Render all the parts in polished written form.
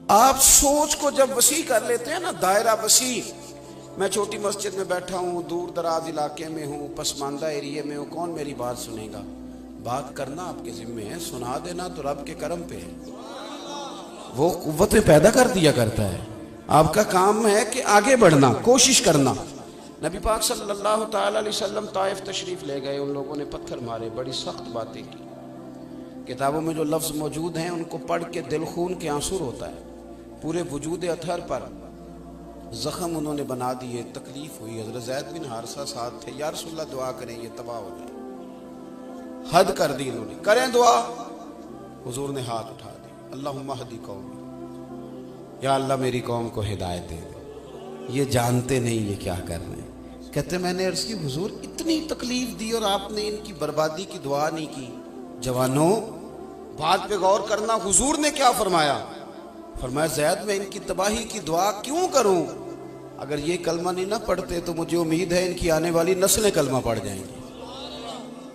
आप सोच को जब वसी कर लेते हैं ना, दायरा वसी, मैं छोटी मस्जिद में बैठा हूँ, दूर दराज इलाके में हूँ, पसमानदा एरिए में हूँ, कौन मेरी बात सुनेगा? बात करना आपके जिम्मे है, सुना देना तो रब के करम पे है, वो कुव्वतें पैदा कर दिया करता है। आपका काम है कि आगे बढ़ना, कोशिश करना। नबी पाक सल्लल्लाहु ताला अलैहि वसल्लम ताइफ तशरीफ ले गए, उन लोगों ने पत्थर मारे, बड़ी सख्त बातें की। किताबों में जो लफ्ज़ मौजूद हैं उनको पढ़ के दिल खून के आंसू होता है। पूरे वजूद अतहर पर ज़ख्म उन्होंने बना दिए, तकलीफ हुई। हज़रत ज़ैद बिन हारिसा साथ थे, या रसूलल्लाह दुआ करें ये तबाह हो जाए। हद कर दी उन्होंने, करें दुआ। हुजूर ने हाथ उठा दी, अल्लाहुम्मा हदी कौमी, या अल्लाह मेरी कौम को हिदायत दे दे, ये जानते नहीं ये क्या कर रहे हैं। कहते मैंने अर्ज़ की हुजूर इतनी तकलीफ दी और आपने इनकी बर्बादी की दुआ नहीं की। जवानों बात पे गौर करना, हुजूर ने क्या फरमाया? फरमाया ज़ैद मैं इनकी तबाही की दुआ क्यों करूं? अगर ये कलमा नहीं ना पढ़ते तो मुझे उम्मीद है इनकी आने वाली नस्लें कलमा पढ़ जाएंगी।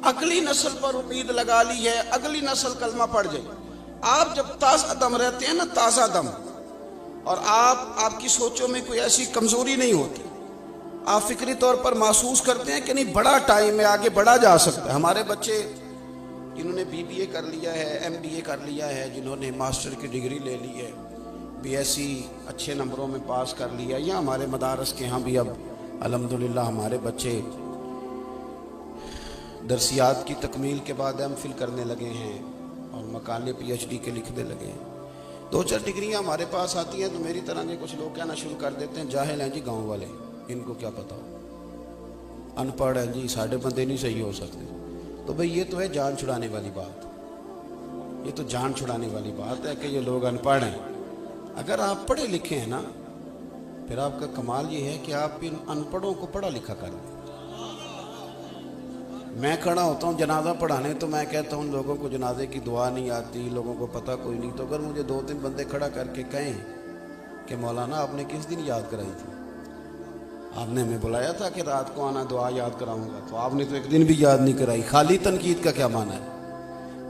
अगली नस्ल पर उम्मीद लगा ली है, अगली नस्ल कलमा पढ़ जाए। आप जब ताज़ा दम रहते हैं ना, ताज़ा दम, और आपकी सोचों में कोई ऐसी कमजोरी नहीं होती, आप फिक्री तौर पर महसूस करते हैं कि नहीं बड़ा टाइम है, आगे बढ़ा जा सकता है। हमारे बच्चे जिन्होंने BBA कर लिया है, MBA कर लिया है, जिन्होंने मास्टर की डिग्री ले ली है, BSc अच्छे नंबरों में पास कर लिया, या हमारे मदारस के यहाँ भी अब अल्हम्दुलिल्लाह हमारे बच्चे दरसियात की तकमील के बाद MPhil करने लगे हैं और मकाले PhD के लिखने लगे हैं। 2-4 डिग्रियाँ हमारे पास आती हैं तो मेरी तरह के कुछ लोग कहना शुरू कर देते हैं जाहिल हैं जी गाँव वाले, इनको क्या पता हो, अनपढ़ हैं जी, साढ़े बंदे नहीं सही हो सकते। तो भाई ये तो है जान छुड़ाने वाली बात, ये तो जान छुड़ाने वाली बात है कि ये लोग अनपढ़ हैं। अगर आप पढ़े लिखे हैं ना, फिर आपका कमाल ये है कि आप इन अनपढ़ों को पढ़ा लिखा कर दें। मैं खड़ा होता हूँ जनाजा पढ़ाने तो मैं कहता हूँ लोगों को जनाजे की दुआ नहीं आती, लोगों को पता कोई नहीं। तो अगर मुझे 2-3 बंदे खड़ा करके कहें कि मौलाना आपने किस दिन याद कराई थी, आपने हमें बुलाया था कि रात को आना दुआ याद कराऊंगा, तो आपने तो एक दिन भी याद नहीं कराई, खाली तनकीद का क्या माना है?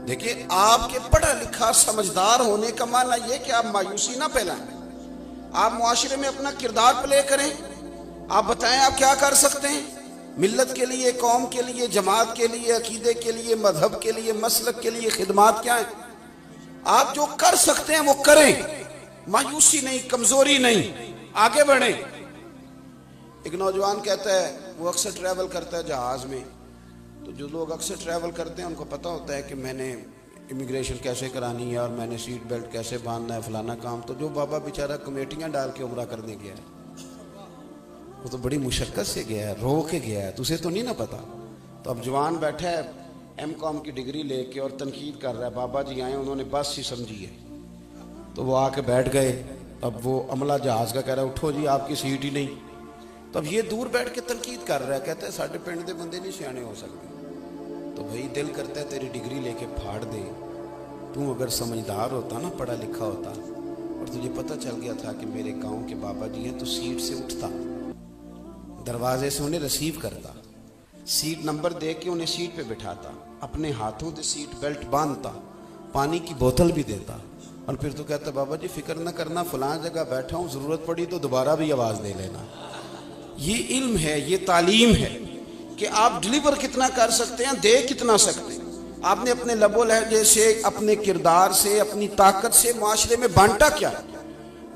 देखिए आपके पढ़ा लिखा समझदार होने का माना यह कि आप मायूसी ना फैलाएं, आप मुआशरे में अपना किरदार प्ले करें, आप बताएं आप क्या कर सकते हैं मिल्लत के लिए, कौम के लिए, जमात के लिए, अकीदे के लिए, मजहब के लिए, मसलक के लिए खिदमात क्या है। आप जो कर सकते हैं वो करें, मायूसी नहीं, कमजोरी नहीं, आगे बढ़ें। एक नौजवान कहता है, वो अक्सर ट्रैवल करता है जहाज में, तो जो लोग अक्सर ट्रैवल करते हैं उनको पता होता है कि मैंने इमिग्रेशन कैसे करानी है और मैंने सीट बेल्ट कैसे बांधना है, फलाना काम। तो जो बाबा बेचारा कमेटियां डाल के उम्रा करने गया है, वो तो बड़ी मुशक्कत से गया है, रो के गया है, तुझे तो नहीं ना पता। तो अब जवान बैठा है MCOM की डिग्री लेके और तनकीद कर रहा है, बाबा जी आए उन्होंने बस ही समझी है, तो वो आके बैठ गए। अब वो अमला जहाज का कह रहा है उठो जी आपकी सीट ही नहीं। तो अब ये दूर बैठ के तनकीद कर रहा है, कहता है साढ़े पिंड के बंदे नहीं सियाने हो सकते। तो भाई दिल करता है तेरी डिग्री लेके फाड़ दे। तू अगर समझदार होता ना, पढ़ा लिखा होता, और तुझे पता चल गया था कि मेरे गांव के बाबा जी हैं, तो सीट से उठता, दरवाजे से उन्हें रिसीव करता, सीट नंबर दे के उन्हें सीट पे बिठाता, अपने हाथों से सीट बेल्ट बांधता, पानी की बोतल भी देता, और फिर तो कहता बाबा जी फिक्र न करना, फलां जगह बैठा हूँ, जरूरत पड़ी तो दोबारा भी आवाज दे लेना। ये इल्म है, ये तालीम है कि आप डिलीवर कितना कर सकते हैं, दे कितना सकते हैं। आपने अपने लबो लहजे से, अपने किरदार से, अपनी ताकत से माशरे में बांटा क्या।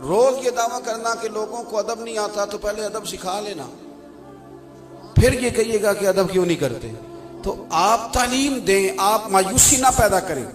रोज ये दावा करना कि लोगों को अदब नहीं आता, तो पहले अदब सिखा लेना, फिर ये कहिएगा कि अदब क्यों नहीं करते। तो आप तालीम दें, आप मायूसी ना पैदा करें।